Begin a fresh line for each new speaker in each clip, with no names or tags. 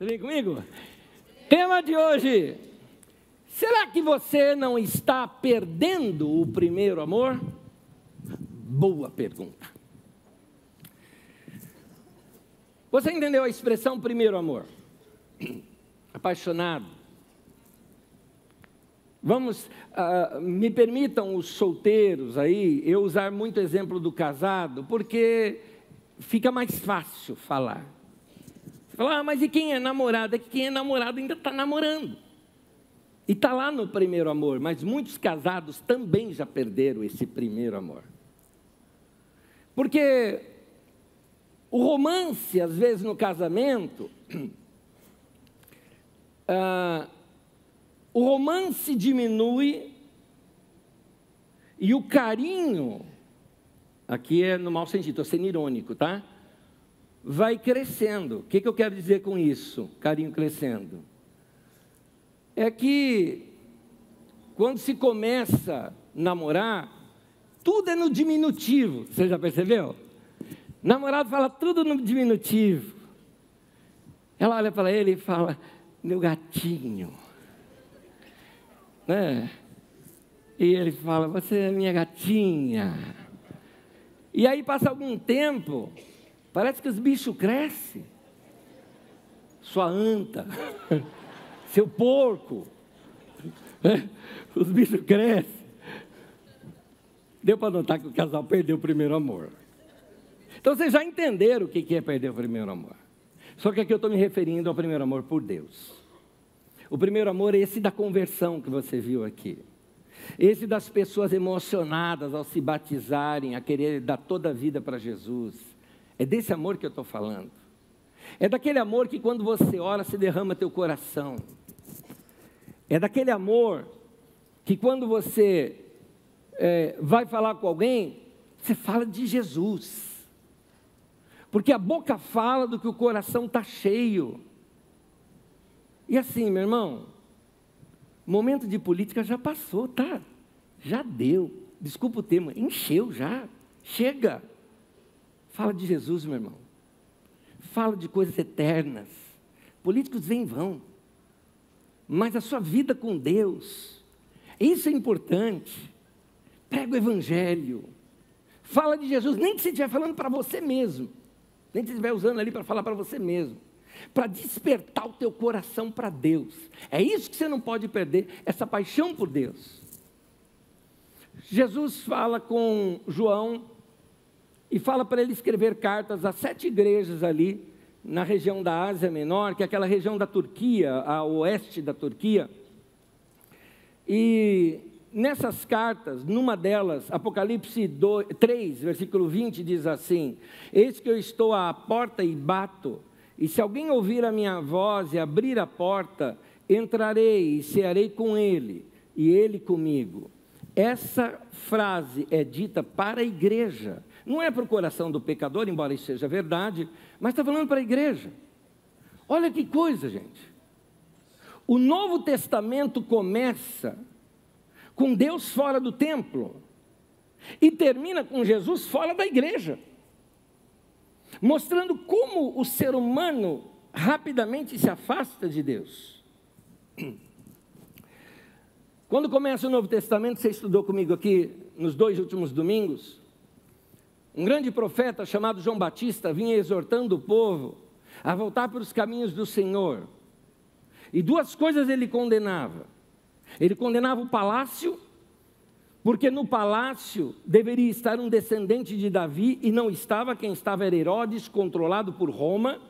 Vem comigo? Tema de hoje: será que você não está perdendo o primeiro amor? Boa pergunta. Você entendeu a expressão primeiro amor? Apaixonado. Me permitam os solteiros aí, eu usar muito exemplo do casado, porque fica mais fácil falar. Você fala, mas e quem é namorado? É que quem é namorado ainda está namorando. E está lá no primeiro amor, mas muitos casados também já perderam esse primeiro amor. Porque o romance, às vezes no casamento, o romance diminui e o carinho, aqui é no mau sentido, estou sendo irônico, tá? Vai crescendo. O que eu quero dizer com isso, carinho crescendo? É que quando se começa a namorar, tudo é no diminutivo, você já percebeu? Namorado fala tudo no diminutivo. Ela olha para ele e fala, meu gatinho. Né? E ele fala, você é minha gatinha. E aí passa algum tempo, parece que os bichos crescem. Sua anta, seu porco, os bichos crescem. Deu para notar que o casal perdeu o primeiro amor. Então vocês já entenderam o que é perder o primeiro amor. Só que aqui eu estou me referindo ao primeiro amor por Deus. O primeiro amor é esse da conversão que você viu aqui. Esse das pessoas emocionadas ao se batizarem, a querer dar toda a vida para Jesus. É desse amor que eu estou falando. É daquele amor que quando você ora, se derrama teu coração. É daquele amor que quando você vai falar com alguém, você fala de Jesus. Porque a boca fala do que o coração está cheio. E assim, meu irmão, momento de política já passou, tá? Já deu. Desculpa o termo, encheu já. Chega. Fala de Jesus, meu irmão. Fala de coisas eternas. Políticos vêm e vão. Mas a sua vida com Deus, isso é importante. Prega o Evangelho. Fala de Jesus, nem que você estiver falando para você mesmo. Nem que você estiver usando ali para falar para você mesmo. Para despertar o teu coração para Deus. É isso que você não pode perder, essa paixão por Deus. Jesus fala com João e fala para ele escrever cartas a 7 igrejas ali na região da Ásia Menor, que é aquela região da Turquia, a oeste da Turquia. E nessas cartas, numa delas, Apocalipse 3, versículo 20, diz assim: eis que eu estou à porta e bato. E se alguém ouvir a minha voz e abrir a porta, entrarei e cearei com ele, e ele comigo. Essa frase é dita para a igreja. Não é para o coração do pecador, embora isso seja verdade, mas está falando para a igreja. Olha que coisa, gente. O Novo Testamento começa com Deus fora do templo e termina com Jesus fora da igreja. Mostrando como o ser humano rapidamente se afasta de Deus. Quando começa o Novo Testamento, você estudou comigo aqui nos 2 últimos domingos, um grande profeta chamado João Batista vinha exortando o povo a voltar para os caminhos do Senhor. E 2 coisas ele condenava. Ele condenava o palácio, porque no palácio deveria estar um descendente de Davi, e não estava, quem estava era Herodes, controlado por Roma.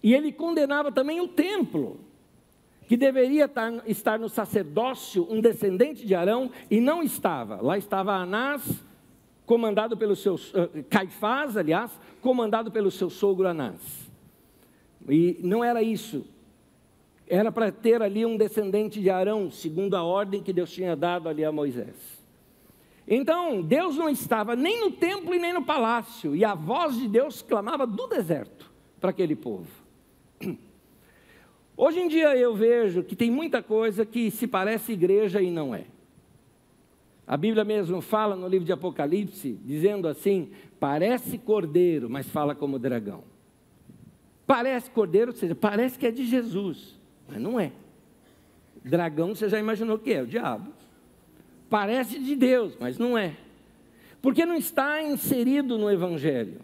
E ele condenava também o templo, que deveria estar no sacerdócio um descendente de Arão, e não estava. Lá estava Anás, comandado pelo seu, Caifás, aliás, comandado pelo seu sogro Anás. E não era isso. Era para ter ali um descendente de Arão, segundo a ordem que Deus tinha dado ali a Moisés. Então, Deus não estava nem no templo e nem no palácio, e a voz de Deus clamava do deserto para aquele povo. Hoje em dia eu vejo que tem muita coisa que se parece igreja e não é. A Bíblia mesmo fala no livro de Apocalipse, dizendo assim, parece cordeiro, mas fala como dragão. Parece cordeiro, ou seja, parece que é de Jesus, mas não é. Dragão, você já imaginou que é o diabo. Parece de Deus, mas não é. Porque não está inserido no Evangelho.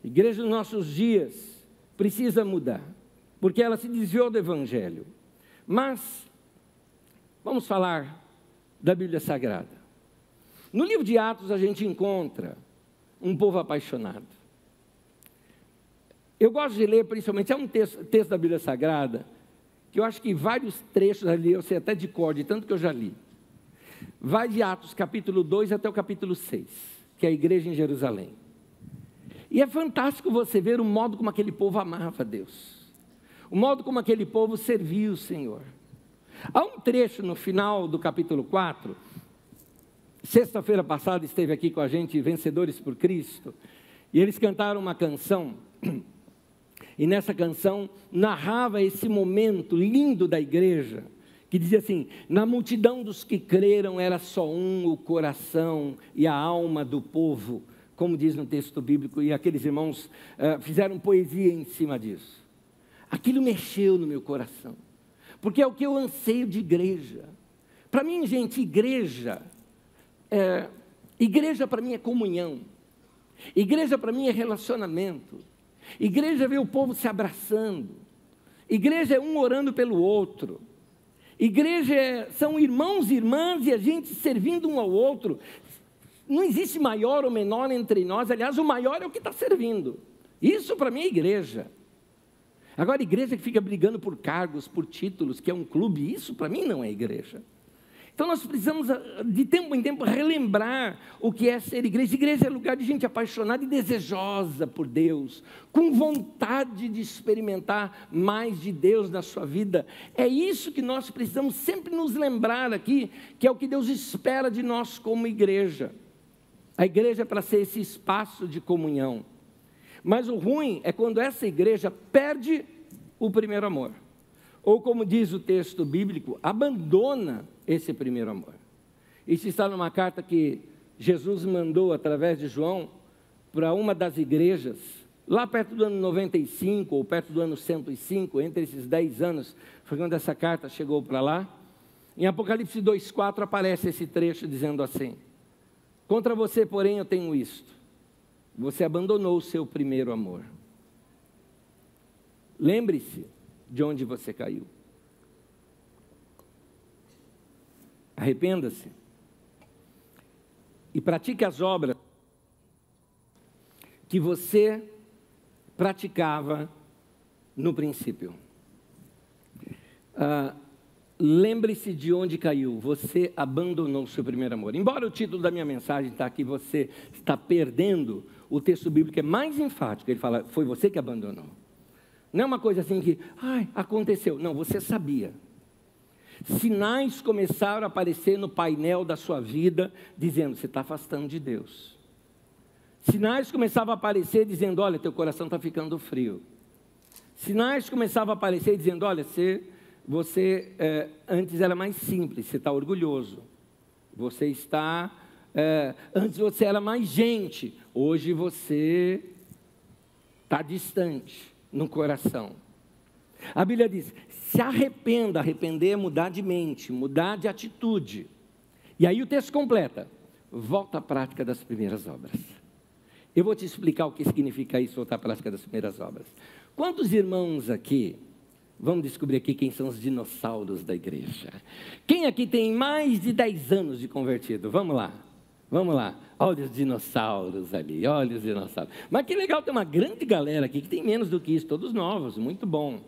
A igreja dos nossos dias precisa mudar, porque ela se desviou do Evangelho. Mas, vamos falar da Bíblia Sagrada. No livro de Atos a gente encontra um povo apaixonado. Eu gosto de ler, principalmente, é um texto da Bíblia Sagrada, que eu acho que vários trechos ali, eu sei até de cor, de tanto que eu já li. Vai de Atos capítulo 2 até o capítulo 6, que é a igreja em Jerusalém. E é fantástico você ver o modo como aquele povo amava a Deus, o modo como aquele povo servia o Senhor. Há um trecho no final do capítulo 4, sexta-feira passada esteve aqui com a gente, Vencedores por Cristo, e eles cantaram uma canção, e nessa canção narrava esse momento lindo da igreja, que dizia assim: na multidão dos que creram era só um o coração e a alma do povo, como diz no texto bíblico, e aqueles irmãos fizeram poesia em cima disso. Aquilo mexeu no meu coração, porque é o que eu anseio de igreja. Para mim, gente, igreja para mim é comunhão, igreja para mim é relacionamento, igreja é ver o povo se abraçando, igreja é um orando pelo outro, igreja são irmãos e irmãs e a gente servindo um ao outro. Não existe maior ou menor entre nós, aliás, o maior é o que está servindo. Isso para mim é igreja. Agora, igreja que fica brigando por cargos, por títulos, que é um clube, isso para mim não é igreja. Então nós precisamos, de tempo em tempo, relembrar o que é ser igreja. Igreja é lugar de gente apaixonada e desejosa por Deus, com vontade de experimentar mais de Deus na sua vida. É isso que nós precisamos sempre nos lembrar aqui, que é o que Deus espera de nós como igreja. A igreja é para ser esse espaço de comunhão. Mas o ruim é quando essa igreja perde o primeiro amor. Ou como diz o texto bíblico, abandona esse primeiro amor. Isso está numa carta que Jesus mandou através de João para uma das igrejas, lá perto do ano 95 ou perto do ano 105, entre esses 10 anos, foi quando essa carta chegou para lá. Em Apocalipse 2,4 aparece esse trecho dizendo assim: contra você, porém, eu tenho isto: você abandonou o seu primeiro amor. Lembre-se de onde você caiu. Arrependa-se e pratique as obras que você praticava no princípio. Lembre-se de onde caiu, você abandonou o seu primeiro amor. Embora o título da minha mensagem está aqui, você está perdendo, o texto bíblico é mais enfático, ele fala, foi você que abandonou. Não é uma coisa assim que, aconteceu. Não, você sabia. Sinais começaram a aparecer no painel da sua vida, dizendo, você está afastando de Deus. Sinais começavam a aparecer dizendo, olha, teu coração está ficando frio. Sinais começavam a aparecer dizendo, olha, você antes era mais simples, você está orgulhoso. Você está, antes você era mais gente, hoje você está distante no coração. A Bíblia diz, se arrependa, arrepender é mudar de mente, mudar de atitude. E aí o texto completa, volta à prática das primeiras obras. Eu vou te explicar o que significa isso, voltar à prática das primeiras obras. Quantos irmãos aqui, vamos descobrir aqui quem são os dinossauros da igreja. Quem aqui tem mais de 10 anos de convertido? Vamos lá. Olha os dinossauros ali, olha os dinossauros. Mas que legal, tem uma grande galera aqui que tem menos do que isso, todos novos, muito bom.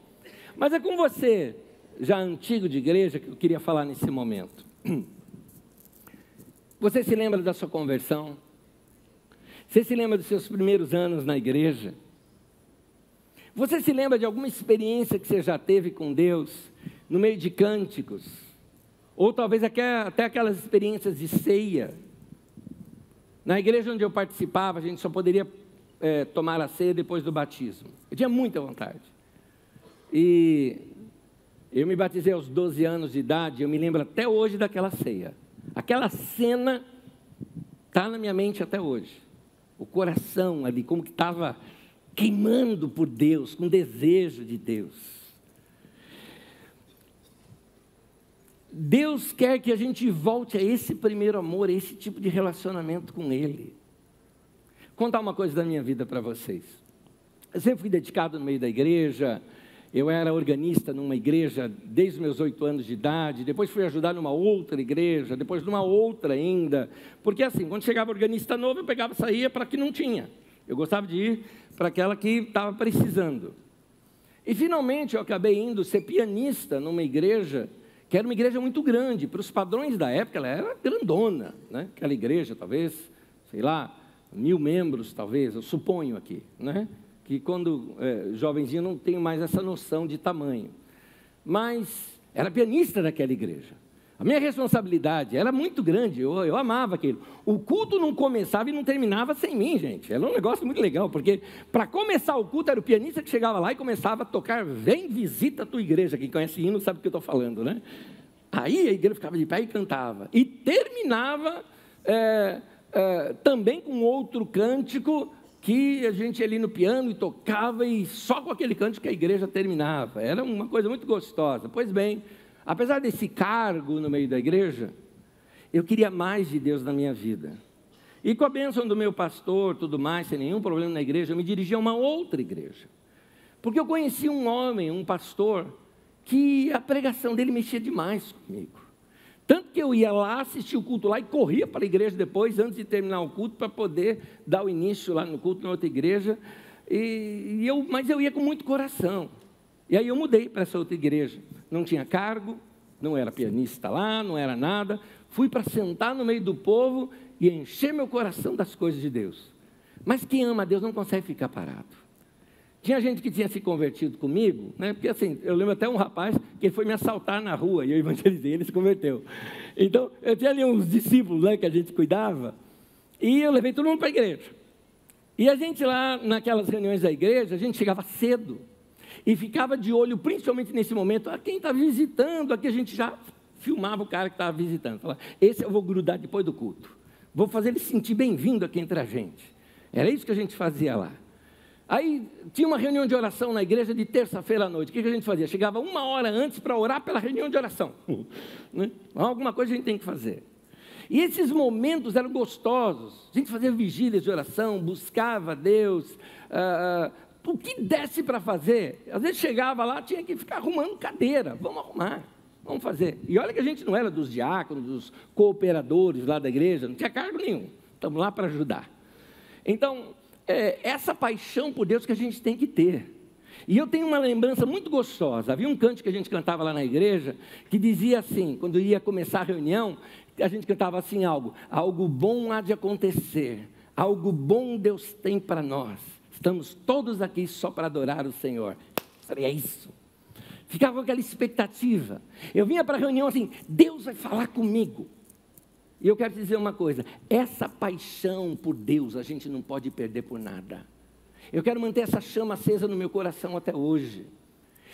Mas é com você, já antigo de igreja, que eu queria falar nesse momento. Você se lembra da sua conversão? Você se lembra dos seus primeiros anos na igreja? Você se lembra de alguma experiência que você já teve com Deus, no meio de cânticos? Ou talvez até aquelas experiências de ceia? Na igreja onde eu participava, a gente só poderia tomar a ceia depois do batismo. Eu tinha muita vontade. E eu me batizei aos 12 anos de idade, eu me lembro até hoje daquela ceia. Aquela cena está na minha mente até hoje. O coração ali, como que estava queimando por Deus, com desejo de Deus. Deus quer que a gente volte a esse primeiro amor, a esse tipo de relacionamento com Ele. Vou contar uma coisa da minha vida para vocês. Eu sempre fui dedicado no meio da igreja. Eu era organista numa igreja desde os meus 8 anos de idade, depois fui ajudar numa outra igreja, depois numa outra ainda, porque assim, quando chegava organista novo, eu pegava e saía para que não tinha. Eu gostava de ir para aquela que estava precisando. E finalmente eu acabei indo ser pianista numa igreja, que era uma igreja muito grande, para os padrões da época ela era grandona, né? Aquela igreja talvez, sei lá, 1000 membros talvez, eu suponho aqui, né? Que quando jovenzinho não tenho mais essa noção de tamanho. Mas era pianista daquela igreja. A minha responsabilidade era muito grande, eu amava aquilo. O culto não começava e não terminava sem mim, gente. Era um negócio muito legal, porque para começar o culto era o pianista que chegava lá e começava a tocar Vem, visita a tua igreja. Quem conhece hino sabe o que eu estou falando, né? Aí a igreja ficava de pé e cantava. E terminava também com outro cântico, que a gente ia ali no piano e tocava, e só com aquele canto que a igreja terminava. Era uma coisa muito gostosa. Pois bem, apesar desse cargo no meio da igreja, eu queria mais de Deus na minha vida. E com a bênção do meu pastor, tudo mais, sem nenhum problema na igreja, eu me dirigi a uma outra igreja. Porque eu conheci um homem, um pastor, que a pregação dele mexia demais comigo. Tanto que eu ia lá, assistia o culto lá e corria para a igreja depois, antes de terminar o culto, para poder dar o início lá no culto na outra igreja. Mas eu ia com muito coração. E aí eu mudei para essa outra igreja. Não tinha cargo, não era pianista lá, não era nada. Fui para sentar no meio do povo e encher meu coração das coisas de Deus. Mas quem ama a Deus não consegue ficar parado. Tinha gente que tinha se convertido comigo, né? Porque assim, eu lembro até um rapaz que foi me assaltar na rua e eu evangelizei, ele se converteu. Então, eu tinha ali uns discípulos, né, que a gente cuidava, e eu levei todo mundo para a igreja. E a gente lá, naquelas reuniões da igreja, a gente chegava cedo e ficava de olho, principalmente nesse momento, quem está visitando, aqui a gente já filmava o cara que estava visitando. Falava, esse eu vou grudar depois do culto, vou fazer ele se sentir bem-vindo aqui entre a gente. Era isso que a gente fazia lá. Aí tinha uma reunião de oração na igreja de terça-feira à noite. O que a gente fazia? Chegava 1 hora antes para orar pela reunião de oração. Né? Alguma coisa a gente tem que fazer. E esses momentos eram gostosos. A gente fazia vigílias de oração, buscava Deus, o que desse para fazer. Às vezes chegava lá, tinha que ficar arrumando cadeira. Vamos arrumar, vamos fazer. E olha que a gente não era dos diáconos, dos cooperadores lá da igreja, não tinha cargo nenhum. Estamos lá para ajudar. Então, essa paixão por Deus que a gente tem que ter. E eu tenho uma lembrança muito gostosa. Havia um canto que a gente cantava lá na igreja, que dizia assim, quando ia começar a reunião, a gente cantava assim algo bom há de acontecer, algo bom Deus tem para nós. Estamos todos aqui só para adorar o Senhor. Seria isso. Ficava com aquela expectativa. Eu vinha para a reunião assim, Deus vai falar comigo. E eu quero te dizer uma coisa, essa paixão por Deus a gente não pode perder por nada. Eu quero manter essa chama acesa no meu coração até hoje.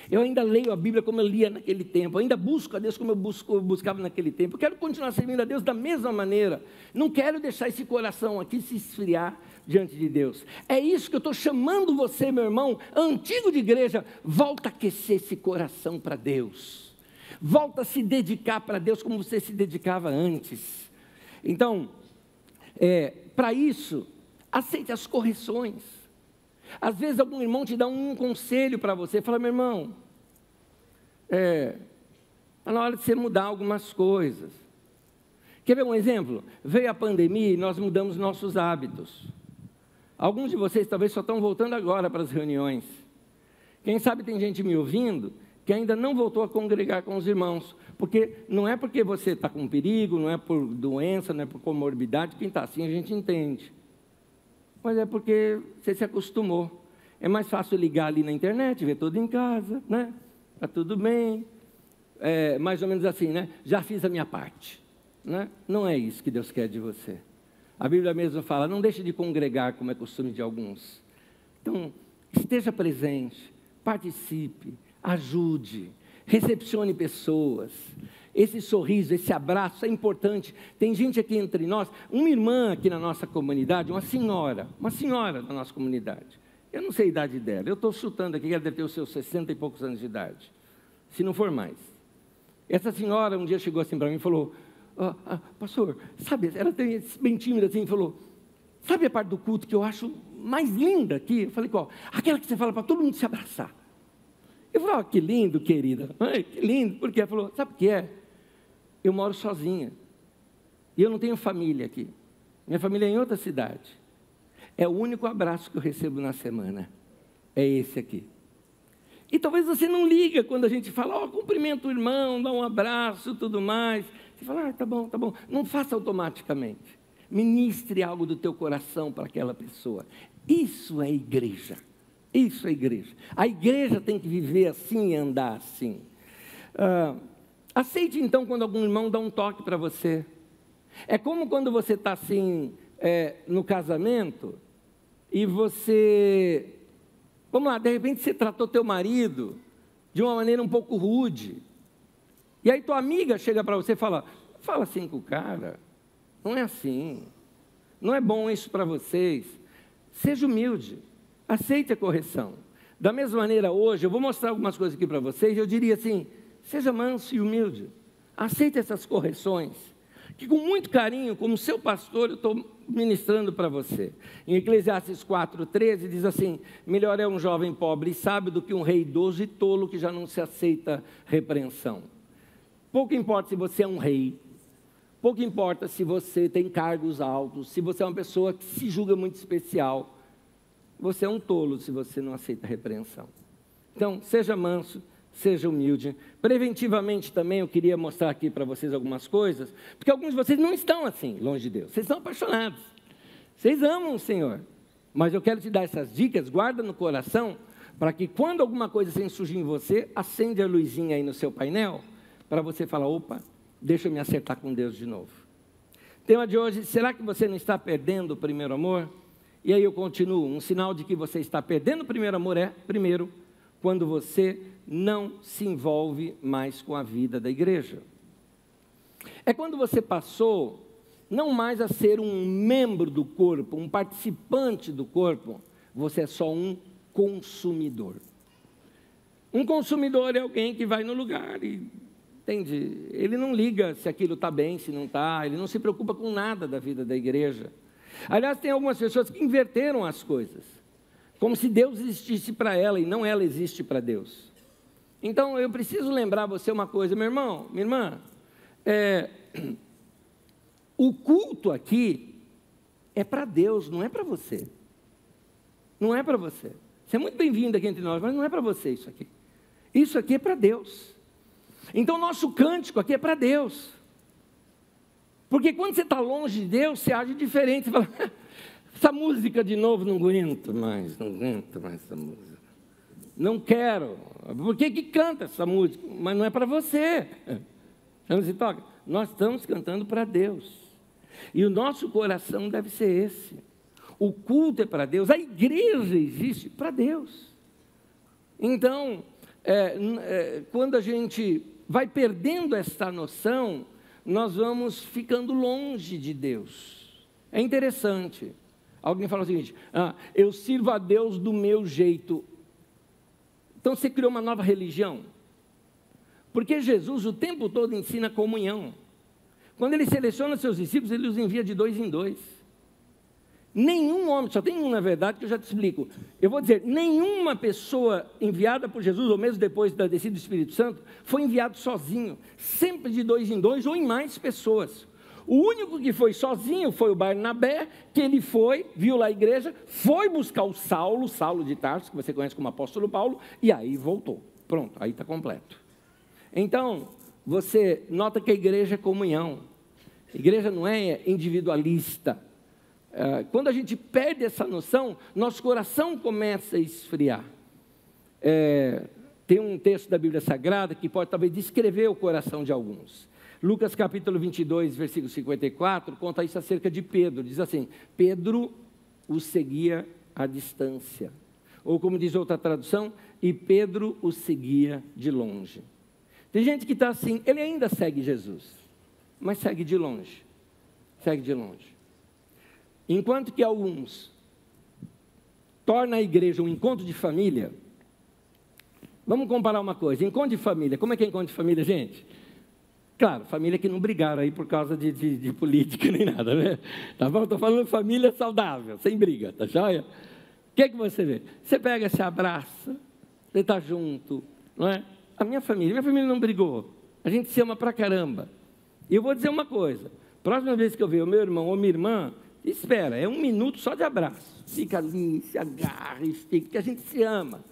Eu ainda leio a Bíblia como eu lia naquele tempo, eu ainda busco a Deus como eu buscava naquele tempo. Eu quero continuar servindo a Deus da mesma maneira. Não quero deixar esse coração aqui se esfriar diante de Deus. É isso que eu estou chamando você, meu irmão, antigo de igreja, volta a aquecer esse coração para Deus. Volta a se dedicar para Deus como você se dedicava antes. Então, para isso, aceite as correções. Às vezes algum irmão te dá um conselho para você, fala, meu irmão, está na hora de você mudar algumas coisas. Quer ver um exemplo? Veio a pandemia e nós mudamos nossos hábitos. Alguns de vocês talvez só estão voltando agora para as reuniões. Quem sabe tem gente me ouvindo que ainda não voltou a congregar com os irmãos, porque não é porque você está com perigo, não é por doença, não é por comorbidade, quem está assim a gente entende, mas é porque você se acostumou. É mais fácil ligar ali na internet, ver tudo em casa, né? Está tudo bem, mais ou menos assim, né? Já fiz a minha parte, né? Não é isso que Deus quer de você. A Bíblia mesmo fala, não deixe de congregar como é costume de alguns. Então, esteja presente, participe, ajude, recepcione pessoas. Esse sorriso, esse abraço é importante. Tem gente aqui entre nós, uma irmã aqui na nossa comunidade, uma senhora da nossa comunidade, eu não sei a idade dela, eu estou chutando aqui que ela deve ter os seus 60 e poucos anos de idade, se não for mais. Essa senhora um dia chegou assim para mim e falou, pastor, sabe, ela tem bem tímida assim, falou, sabe a parte do culto que eu acho mais linda aqui? Eu falei, qual? Aquela que você fala para todo mundo se abraçar. Eu falei, que lindo, querida, que lindo, porque ela falou, sabe o que é? Eu moro sozinha, e eu não tenho família aqui, minha família é em outra cidade, é o único abraço que eu recebo na semana, é esse aqui. E talvez você não liga quando a gente fala, cumprimenta o irmão, dá um abraço, tudo mais, você fala, tá bom, não faça automaticamente, ministre algo do teu coração para aquela pessoa, isso é igreja. Isso é igreja. A igreja tem que viver assim e andar assim. Aceite então quando algum irmão dá um toque para você. É como quando você está assim, no casamento, e você, vamos lá, de repente você tratou teu marido de uma maneira um pouco rude. E aí tua amiga chega para você e fala assim com o cara, não é assim, não é bom isso para vocês. Seja humilde. Aceite a correção. Da mesma maneira, hoje, eu vou mostrar algumas coisas aqui para vocês, eu diria assim, seja manso e humilde. Aceite essas correções, que com muito carinho, como seu pastor, eu estou ministrando para você. Em Eclesiastes 4:13, diz assim, melhor é um jovem pobre e sábio do que um rei idoso e tolo que já não se aceita repreensão. Pouco importa se você é um rei, pouco importa se você tem cargos altos, se você é uma pessoa que se julga muito especial, você é um tolo se você não aceita a repreensão. Então, seja manso, seja humilde. Preventivamente também eu queria mostrar aqui para vocês algumas coisas, porque alguns de vocês não estão assim, longe de Deus. Vocês são apaixonados, vocês amam o Senhor. Mas eu quero te dar essas dicas, guarda no coração, para que quando alguma coisa assim surgir em você, acende a luzinha aí no seu painel, para você falar, opa, deixa eu me acertar com Deus de novo. Tema de hoje, será que você não está perdendo o primeiro amor? E aí eu continuo, um sinal de que você está perdendo o primeiro amor é, primeiro, quando você não se envolve mais com a vida da igreja. É quando você passou, não mais a ser um membro do corpo, um participante do corpo, você é só um consumidor. Um consumidor é alguém que vai no lugar e, entende, ele não liga se aquilo está bem, se não está, ele não se preocupa com nada da vida da igreja. Aliás, tem algumas pessoas que inverteram as coisas, como se Deus existisse para ela e não ela existe para Deus. Então, eu preciso lembrar você uma coisa, meu irmão, minha irmã, o culto aqui é para Deus, não é para você. Não é para você. Você é muito bem-vindo aqui entre nós, mas não é para você isso aqui. Isso aqui é para Deus. Então, nosso cântico aqui é para Deus. Porque quando você está longe de Deus, você age diferente. Você fala, essa música de novo, não aguento mais essa música. Não quero. Por que canta essa música? Mas não é para você. Não se toca. Nós estamos cantando para Deus. E o nosso coração deve ser esse. O culto é para Deus. A igreja existe para Deus. Então, quando a gente vai perdendo essa noção, nós vamos ficando longe de Deus. É interessante. Alguém fala o seguinte, eu sirvo a Deus do meu jeito. Então você criou uma nova religião. Porque Jesus o tempo todo ensina comunhão. Quando ele seleciona seus discípulos, ele os envia de 2 em 2. Nenhum homem, só tem um na verdade que eu já te explico. Eu vou dizer, nenhuma pessoa enviada por Jesus, ou mesmo depois da descida do Espírito Santo, foi enviado sozinho. Sempre de 2 em 2 ou em mais pessoas. O único que foi sozinho foi o Barnabé, que ele foi, viu lá a igreja, foi buscar o Saulo de Tarso, que você conhece como apóstolo Paulo, e aí voltou. Pronto, aí está completo. Então, você nota que a igreja é comunhão. A igreja não é individualista. Quando a gente perde essa noção, nosso coração começa a esfriar. Tem um texto da Bíblia Sagrada que pode talvez descrever o coração de alguns. Lucas capítulo 22, versículo 54, conta isso acerca de Pedro. Diz assim, Pedro o seguia à distância. Ou como diz outra tradução, e Pedro o seguia de longe. Tem gente que está assim, ele ainda segue Jesus, mas segue de longe. Segue de longe. Enquanto que alguns torna a igreja um encontro de família, vamos comparar uma coisa, encontro de família, como é que é encontro de família, gente? Claro, família que não brigaram aí por causa de política nem nada, né? Tá bom? Estou falando de família saudável, sem briga, tá joia? O que você vê? Você pega, se abraça, você está junto, não é? A minha família não brigou, a gente se ama pra caramba. E eu vou dizer uma coisa, próxima vez que eu ver o meu irmão ou minha irmã, espera, é 1 minuto só de abraço, fica ali, se agarra, estica, porque a gente se ama.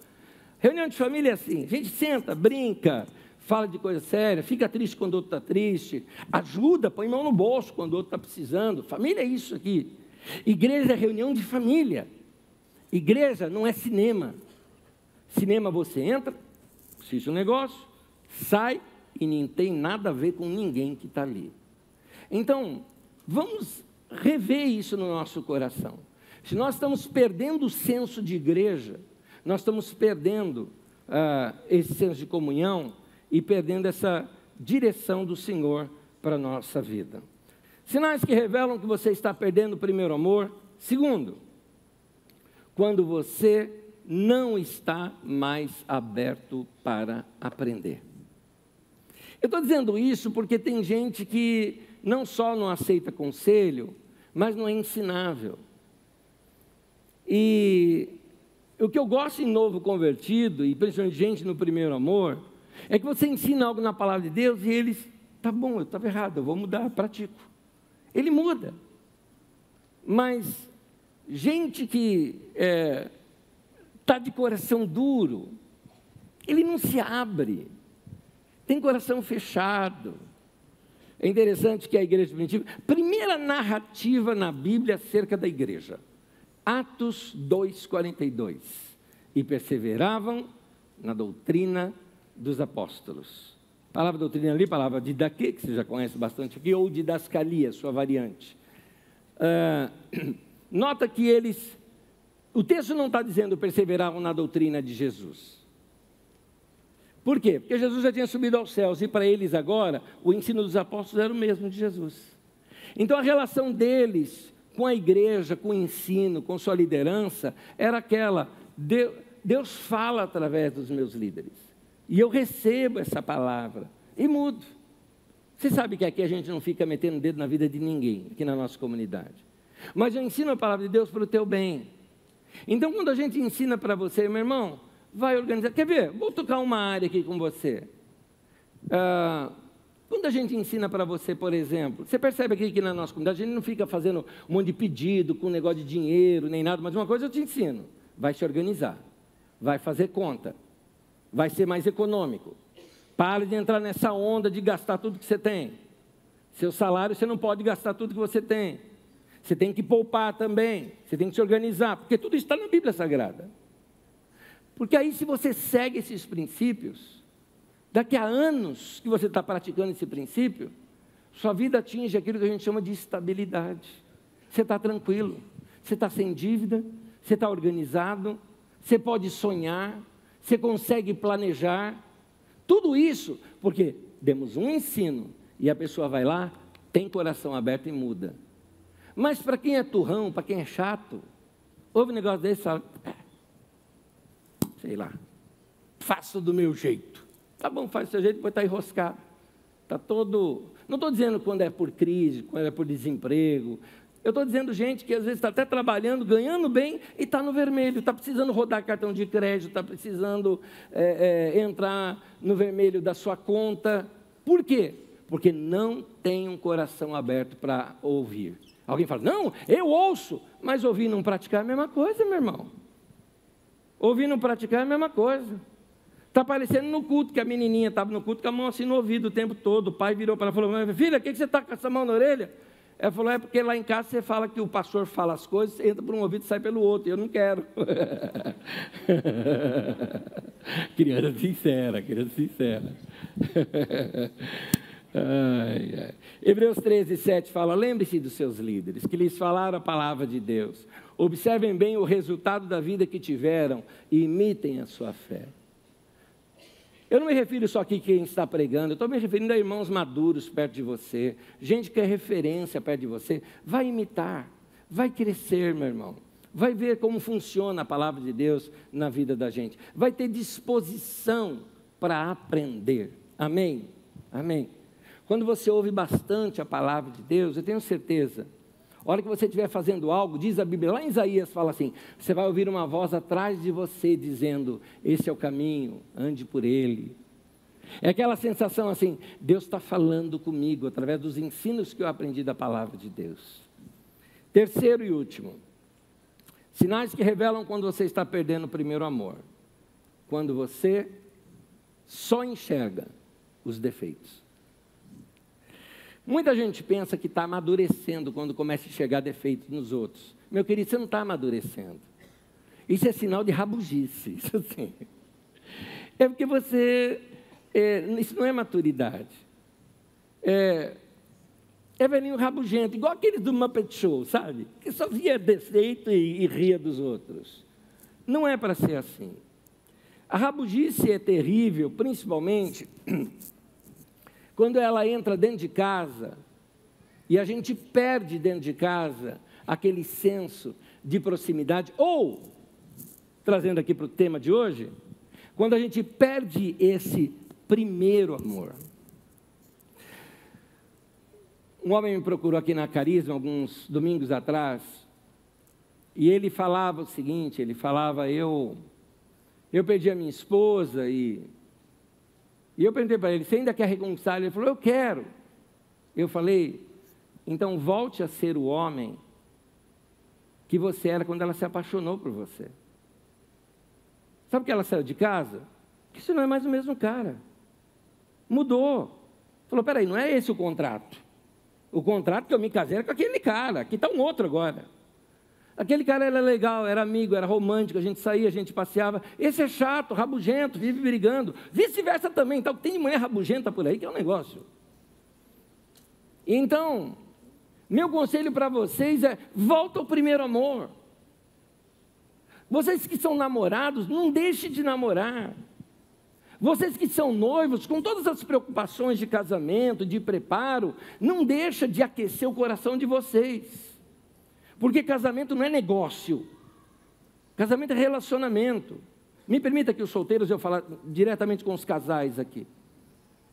Reunião de família é assim, a gente senta, brinca, fala de coisa séria, fica triste quando o outro está triste, ajuda, põe mão no bolso quando o outro está precisando. Família é isso aqui. Igreja é reunião de família. Igreja não é cinema. Cinema você entra, assiste um negócio, sai e não tem nada a ver com ninguém que está ali. Então, vamos rever isso no nosso coração. Se nós estamos perdendo o senso de igreja, nós estamos perdendo esse senso de comunhão e perdendo essa direção do Senhor para a nossa vida. Sinais que revelam que você está perdendo o primeiro amor. Segundo, quando você não está mais aberto para aprender. Eu estou dizendo isso porque tem gente que não só não aceita conselho, mas não é ensinável. E o que eu gosto em novo convertido, e principalmente gente no primeiro amor, é que você ensina algo na palavra de Deus e eles, tá bom, eu estava errado, eu vou mudar, pratico. Ele muda. Mas gente que está de coração duro, ele não se abre, tem coração fechado. É interessante que a igreja primitiva, primeira narrativa na Bíblia acerca da igreja, Atos 2:42, e perseveravam na doutrina dos apóstolos. Palavra doutrina ali, palavra didaquê, que você já conhece bastante aqui, ou didascalia, sua variante. Nota que eles, o texto não está dizendo perseveravam na doutrina de Jesus. Por quê? Porque Jesus já tinha subido aos céus e para eles agora o ensino dos apóstolos era o mesmo de Jesus. Então a relação deles com a igreja, com o ensino, com sua liderança, era aquela, Deus fala através dos meus líderes. E eu recebo essa palavra e mudo. Você sabe que aqui a gente não fica metendo o dedo na vida de ninguém, aqui na nossa comunidade. Mas eu ensino a palavra de Deus para o teu bem. Então quando a gente ensina para você, meu irmão, vai organizar. Quer ver? Vou tocar uma área aqui com você. Quando a gente ensina para você, por exemplo, você percebe aqui que na nossa comunidade a gente não fica fazendo um monte de pedido com negócio de dinheiro, nem nada, mas uma coisa eu te ensino, vai se organizar, vai fazer conta, vai ser mais econômico. Para de entrar nessa onda de gastar tudo que você tem. Seu salário você não pode gastar tudo que você tem. Você tem que poupar também, você tem que se organizar, porque tudo isso está na Bíblia Sagrada. Porque aí se você segue esses princípios, daqui a anos que você está praticando esse princípio, sua vida atinge aquilo que a gente chama de estabilidade. Você está tranquilo, você está sem dívida, você está organizado, você pode sonhar, você consegue planejar. Tudo isso porque demos um ensino e a pessoa vai lá, tem coração aberto e muda. Mas para quem é turrão, para quem é chato, ouve um negócio desse e fala, sei lá, faço do meu jeito. Tá bom, faz do seu jeito, depois está enroscado. Está todo... Não estou dizendo quando é por crise, quando é por desemprego. Eu estou dizendo gente que às vezes está até trabalhando, ganhando bem e está no vermelho. Está precisando rodar cartão de crédito, está precisando entrar no vermelho da sua conta. Por quê? Porque não tem um coração aberto para ouvir. Alguém fala, não, eu ouço, mas ouvir e não praticar é a mesma coisa, meu irmão. Ouvir e não praticar é a mesma coisa. Está parecendo no culto, que a menininha estava no culto com a mão assim no ouvido o tempo todo. O pai virou para ela e falou, filha, por que você está com essa mão na orelha? Ela falou, é porque lá em casa você fala que o pastor fala as coisas, entra por um ouvido e sai pelo outro, e eu não quero. Criança sincera, criança sincera. Ai, ai. Hebreus 13:7 fala, lembre-se dos seus líderes, que lhes falaram a palavra de Deus. Observem bem o resultado da vida que tiveram e imitem a sua fé. Eu não me refiro só aqui a quem está pregando, eu estou me referindo a irmãos maduros perto de você, gente que é referência perto de você. Vai imitar, vai crescer, meu irmão. vai ver como funciona a palavra de Deus na vida da gente, vai ter disposição para aprender. Amém? Amém. Quando você ouve bastante a palavra de Deus, eu tenho certeza, a hora que você estiver fazendo algo, diz a Bíblia, lá em Isaías fala assim, você vai ouvir uma voz atrás de você dizendo, esse é o caminho, ande por ele. É aquela sensação assim, Deus está falando comigo, através dos ensinos que eu aprendi da palavra de Deus. Terceiro e último, sinais que revelam quando você está perdendo o primeiro amor. Quando você só enxerga os defeitos. Muita gente pensa que está amadurecendo quando começa a enxergar defeitos nos outros. Meu querido, você não está amadurecendo. Isso é sinal de rabugice. Isso assim. É porque você... isso não é maturidade. É velhinho rabugento, igual aqueles do Muppet Show, sabe? Que só via defeito e ria dos outros. Não é para ser assim. A rabugice é terrível, principalmente quando ela entra dentro de casa e a gente perde dentro de casa aquele senso de proximidade, ou, trazendo aqui para o tema de hoje, quando a gente perde esse primeiro amor. Um homem me procurou aqui na Carisma, alguns domingos atrás, e ele falava o seguinte, ele falava, eu perdi a minha esposa, e eu perguntei para ele, você ainda quer reconciliar? Ele falou, eu quero. Eu falei, então volte a ser o homem que você era quando ela se apaixonou por você. Sabe por que ela saiu de casa? Porque você não é mais o mesmo cara. Mudou. Falou, peraí, não é esse o contrato. O contrato que eu me casei era com aquele cara, aqui está um outro agora. Aquele cara era legal, era amigo, era romântico, a gente saía, a gente passeava. Esse é chato, rabugento, vive brigando. Vice-versa também, então, tem mulher rabugenta por aí, que é um negócio. Então, meu conselho para vocês é, volta ao primeiro amor. Vocês que são namorados, não deixem de namorar. Vocês que são noivos, com todas as preocupações de casamento, de preparo, não deixa de aquecer o coração de vocês. Porque casamento não é negócio. Casamento é relacionamento. Me permita que os solteiros eu falar diretamente com os casais aqui.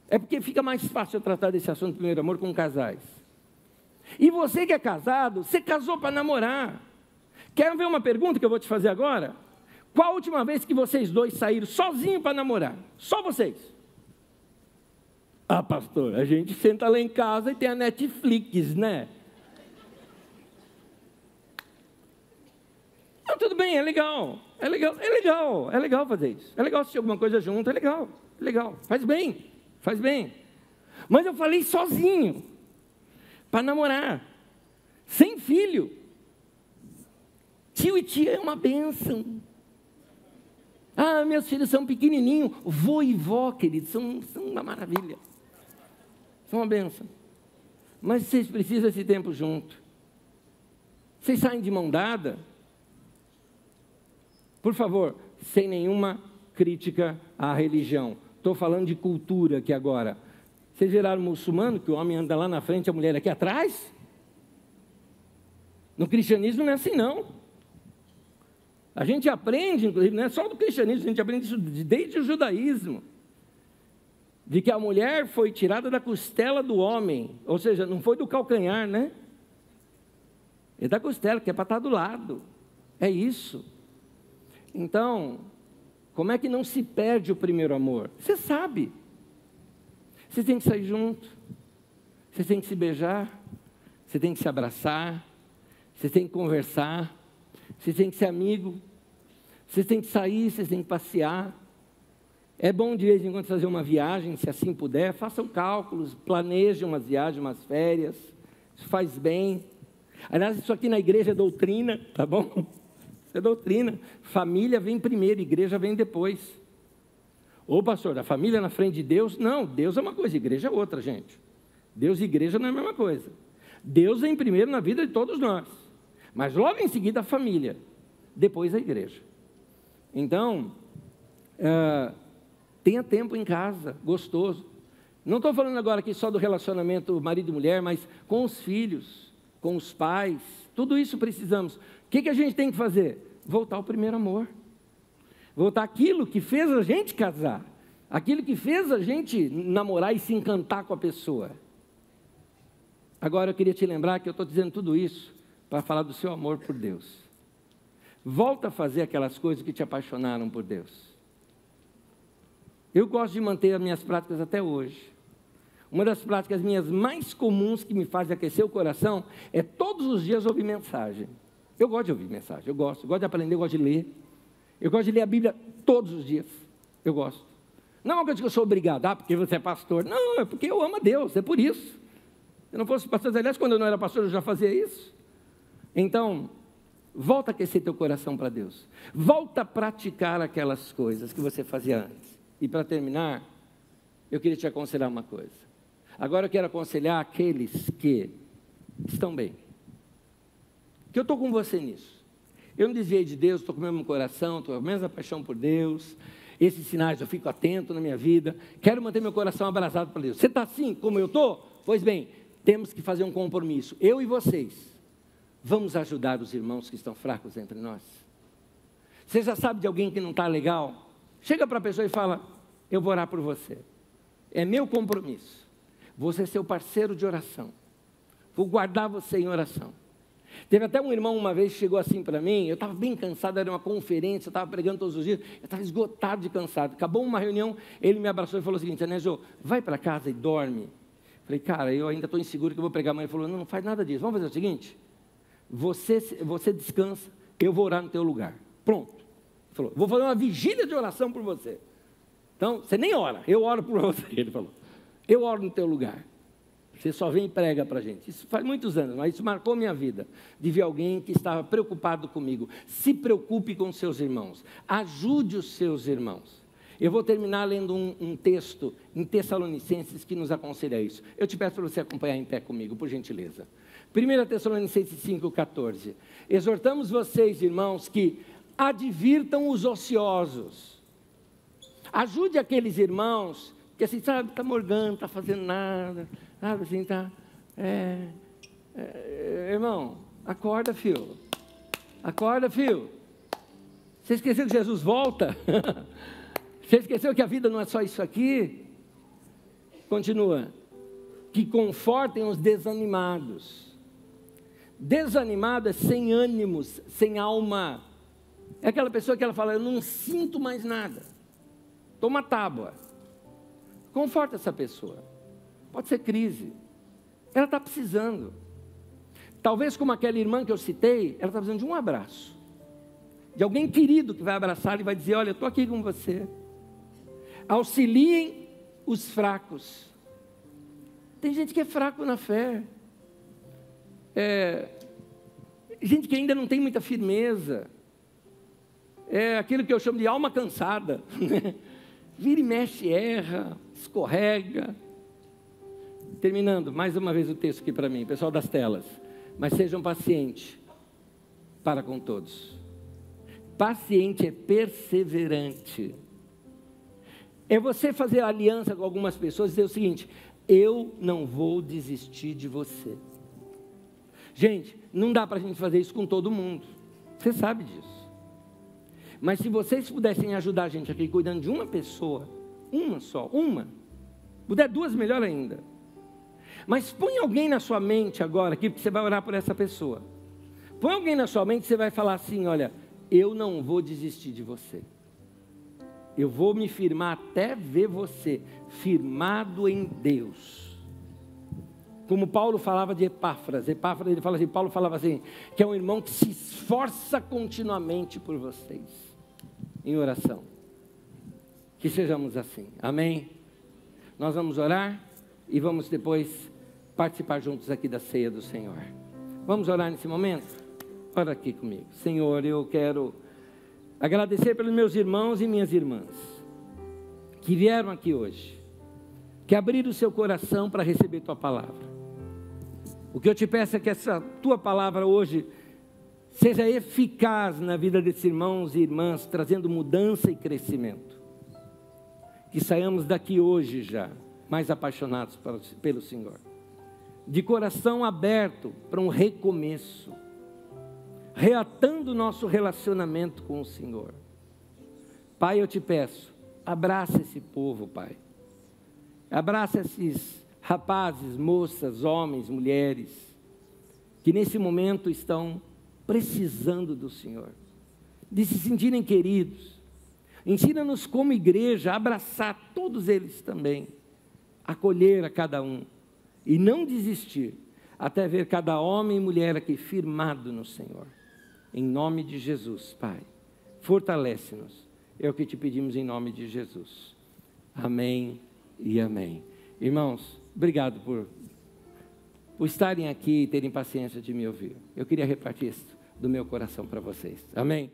É porque fica mais fácil eu tratar desse assunto do primeiro amor com casais. E você que é casado, você casou para namorar. Quer ver uma pergunta que eu vou te fazer agora? Qual a última vez que vocês dois saíram sozinhos para namorar? Só vocês. Ah, pastor, a gente senta lá em casa e tem a Netflix, né? Não, tudo bem, é legal fazer isso. É legal assistir alguma coisa junto, é legal. Faz bem. Mas eu falei sozinho, para namorar, sem filho. Tio e tia é uma bênção. Ah, meus filhos são pequenininhos. Vô e vó, queridos, são uma maravilha. São uma bênção. Mas vocês precisam desse tempo junto. Vocês saem de mão dada. Por favor, sem nenhuma crítica à religião. Estou falando de cultura aqui agora. Vocês viraram muçulmano, que o homem anda lá na frente, a mulher aqui atrás? No cristianismo não é assim, não. A gente aprende, inclusive, não é só do cristianismo, a gente aprende isso desde o judaísmo. De que a mulher foi tirada da costela do homem. Ou seja, não foi do calcanhar, né? É da costela, que é para estar do lado. É isso. Então, como é que não se perde o primeiro amor? Você sabe. Você tem que sair junto. Você tem que se beijar. Você tem que se abraçar. Você tem que conversar. Você tem que ser amigo. Vocês têm que sair, vocês têm que passear. É bom de vez em quando fazer uma viagem, se assim puder. Façam cálculos, planejem umas viagens, umas férias. Isso faz bem. Aliás, isso aqui na igreja é doutrina, tá bom? Isso é doutrina. Família vem primeiro, igreja vem depois. Ô pastor, a família na frente de Deus? Não, Deus é uma coisa, igreja é outra, gente. Deus e igreja não é a mesma coisa. Deus vem primeiro na vida de todos nós. Mas logo em seguida a família, depois a igreja. Então, tenha tempo em casa, gostoso. Não estou falando agora aqui só do relacionamento marido e mulher, mas com os filhos, com os pais, tudo isso precisamos. O que a gente tem que fazer? Voltar ao primeiro amor. Voltar àquilo que fez a gente casar. Aquilo que fez a gente namorar e se encantar com a pessoa. Agora eu queria te lembrar que eu estou dizendo tudo isso para falar do seu amor por Deus. Volta a fazer aquelas coisas que te apaixonaram por Deus. Eu gosto de manter as minhas práticas até hoje. Uma das práticas minhas mais comuns que me faz aquecer o coração é todos os dias ouvir mensagem. Eu gosto de ouvir mensagem, eu gosto de aprender, eu gosto de ler. Eu gosto de ler a Bíblia todos os dias, eu gosto. Não é uma coisa que eu sou obrigado, porque você é pastor. Não, é porque eu amo a Deus, é por isso. Se eu não fosse pastor, aliás, quando eu não era pastor eu já fazia isso. Então, volta a aquecer teu coração para Deus. Volta a praticar aquelas coisas que você fazia antes. E para terminar, eu queria te aconselhar uma coisa. Agora eu quero aconselhar aqueles que estão bem. Que eu estou com você nisso. Eu não desviei de Deus, estou com o mesmo coração, estou com a mesma paixão por Deus. Esses sinais eu fico atento na minha vida. Quero manter meu coração abraçado para Deus. Você está assim como eu estou? Pois bem, temos que fazer um compromisso. Eu e vocês. Vamos ajudar os irmãos que estão fracos entre nós. Você já sabe de alguém que não está legal? Chega para a pessoa e fala, eu vou orar por você. É meu compromisso. Vou ser seu parceiro de oração. Vou guardar você em oração. Teve até um irmão uma vez que chegou assim para mim, eu estava bem cansado, era uma conferência, eu estava pregando todos os dias, eu estava esgotado de cansado. Acabou uma reunião, ele me abraçou e falou o seguinte, Anésio, vai para casa e dorme. Falei, cara, eu ainda estou inseguro que eu vou pregar amanhã. Ele falou, não faz nada disso, vamos fazer o seguinte, você descansa, eu vou orar no teu lugar. Pronto. Ele falou, vou fazer uma vigília de oração por você. Então, você nem ora, eu oro por você. Ele falou, eu oro no teu lugar. Você só vem e prega para a gente. Isso faz muitos anos, mas isso marcou minha vida. De ver alguém que estava preocupado comigo. Se preocupe com os seus irmãos. Ajude os seus irmãos. Eu vou terminar lendo um texto em Tessalonicenses que nos aconselha isso. Eu te peço para você acompanhar em pé comigo, por gentileza. 1 Tessalonicenses 5,14. Exortamos vocês, irmãos, que advirtam os ociosos. Ajude aqueles irmãos que assim, sabe, está morgando, está fazendo nada, sabe, assim, está... irmão, acorda, filho. Acorda, filho. Você esqueceu que Jesus volta? Você esqueceu que a vida não é só isso aqui? Continua. Que confortem os desanimados. Desanimado é sem ânimos, sem alma. É aquela pessoa que ela fala, eu não sinto mais nada. Toma tábua. Conforta essa pessoa. Pode ser crise. Ela está precisando. Talvez como aquela irmã que eu citei, ela está precisando de um abraço. De alguém querido que vai abraçar e vai dizer, olha, eu estou aqui com você. Auxiliem os fracos. Tem gente que é fraco na fé. Gente que ainda não tem muita firmeza. É aquilo que eu chamo de alma cansada. Vira e mexe, erra, escorrega. Terminando, mais uma vez o texto aqui para mim, pessoal das telas. Mas sejam pacientes para com todos. Paciente é perseverante. É você fazer aliança com algumas pessoas e dizer o seguinte, eu não vou desistir de você. Gente, não dá para a gente fazer isso com todo mundo. Você sabe disso. Mas se vocês pudessem ajudar a gente aqui cuidando de uma pessoa, uma só, puder duas, melhor ainda. Mas põe alguém na sua mente agora aqui, porque você vai orar por essa pessoa. Põe alguém na sua mente e você vai falar assim, olha, eu não vou desistir de você. Eu vou me firmar até ver você firmado em Deus. Como Paulo falava de Epáfras, ele fala assim, Paulo falava assim, que é um irmão que se esforça continuamente por vocês. Em oração. Que sejamos assim. Amém? Nós vamos orar e vamos depois participar juntos aqui da ceia do Senhor. Vamos orar nesse momento? Ora aqui comigo. Senhor, eu quero agradecer pelos meus irmãos e minhas irmãs que vieram aqui hoje, que abriram o seu coração para receber tua palavra. O que eu te peço é que essa tua palavra hoje seja eficaz na vida desses irmãos e irmãs, trazendo mudança e crescimento. Que saiamos daqui hoje já, mais apaixonados pelo Senhor. De coração aberto para um recomeço. reatando o nosso relacionamento com o Senhor. Pai, eu te peço, abraça esse povo, Pai. Abraça esses rapazes, moças, homens, mulheres, que nesse momento estão precisando do Senhor, de se sentirem queridos. Ensina-nos como igreja a abraçar todos eles também, acolher a cada um e não desistir, até ver cada homem e mulher aqui firmado no Senhor. Em nome de Jesus, Pai, fortalece-nos. É o que te pedimos em nome de Jesus. Amém e amém. Irmãos, obrigado por estarem aqui e terem paciência de me ouvir. Eu queria repartir isso do meu coração para vocês. Amém?